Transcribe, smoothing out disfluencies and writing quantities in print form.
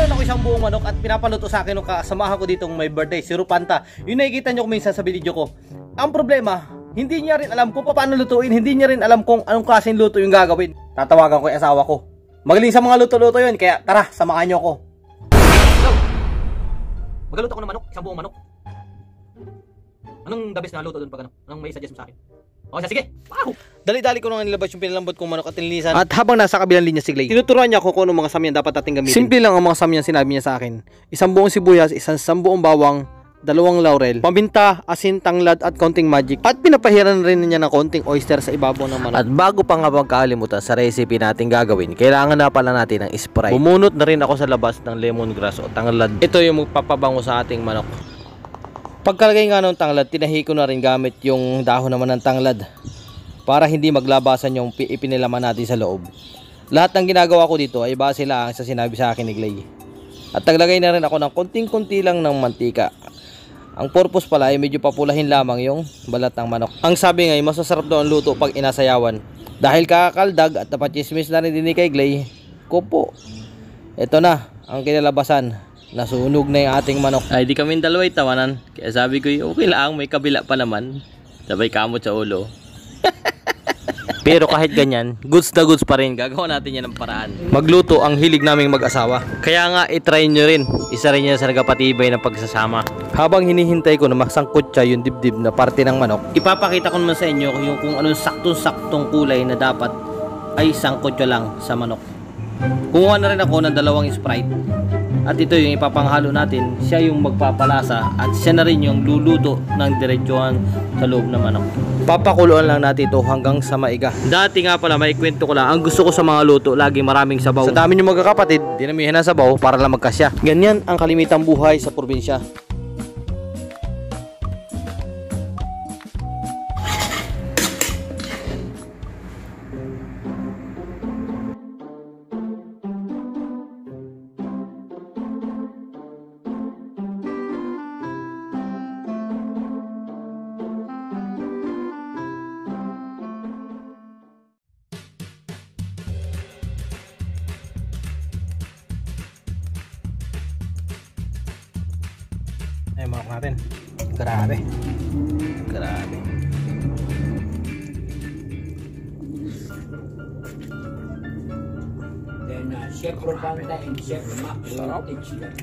meron ako isang buong manok at pinapaluto sa akin ng kasamahan ko ditong may birthday, si Rupanta. Yung nakikita nyo minsan sa video ko. Ang problema, hindi niya rin alam kung paano lutuin, hindi niya rin alam kung anong klaseng luto yung gagawin. Tatawagan ko yung asawa ko. Magaling sa mga luto-luto yun, kaya tara, samahan nyo ako. Hello! Magaluto ako ng manok, isang buong manok. Anong the best na luto doon pag ano? Anong may suggest mo sa akin? O sige, wow! Dali-dali ko nang nilabas yung pinalambot kong manok at nilinisan. At habang nasa kabilang linya si Clay, tinuturuan niya ako kung anong mga samyan dapat ating gamitin. Simple lang ang mga samyan sinabi niya sa akin. Isang buong sibuyas, isang buong bawang, 2 laurel, paminta, asin, tanglad at konting magic. At pinapahiran rin niya ng konting oyster sa ibabaw ng manok. At bago pa nga magkalimutan sa recipe natin gagawin, kailangan na pala natin ng Sprite. Bumunot na rin ako sa labas ng lemongrass o tanglad. Ito yung magpapabango sa ating manok. Pagkalagay nga ng tanglad, tinahi ko na rin gamit yung dahon naman ng tanglad para hindi maglabasan yung ipinilaman natin sa loob. Lahat ng ginagawa ko dito ay base lang sa sinabi sa akin ni Clay. At naglagay na rin ako ng konting-konti lang ng mantika. Ang purpose pala ay medyo papulahin lamang yung balat ng manok. Ang sabi nga ay masasarap daw ang luto pag inasayawan. Dahil kakakaldag at napachismis na rin din kay Clay, kupo. Ito na ang kinalabasan. Nasunog na yung ating manok. Ay di kami dalawa'y tawanan. Kaya sabi ko okay lang, may kabila pa naman. Sabay kamot sa ulo. Pero kahit ganyan, goods na goods pa rin. Gagawa natin yan ng paraan. Magluto ang hilig naming mag-asawa. Kaya nga itry nyo rin. Isa rin yan sa nagapatibay ng pagsasama. Habang hinihintay ko na masangkot siya yung dibdib na parte ng manok, ipapakita ko naman sa inyo yung kung anong saktong-saktong kulay na dapat ay sangkot nyo lang sa manok. Kumuha na rin ako ng 2 Sprite. At ito yung ipapanghalo natin. Siya yung magpapalasa at siya na rin yung luluto ng diretsuhan sa loob ng manok. Papakuluan lang natin ito hanggang sa maiga. Dati nga pala, may kwento ko lang, ang gusto ko sa mga luto, lagi maraming sabaw. Sa dami nyo magkakapatid, dinamihan ng sabaw para lang magkasya. Ganyan ang kalimitang buhay sa probinsya. Ay, manok natin. Grabe. Grabe. Then Chef Rupanta and Chef Mac will teach them.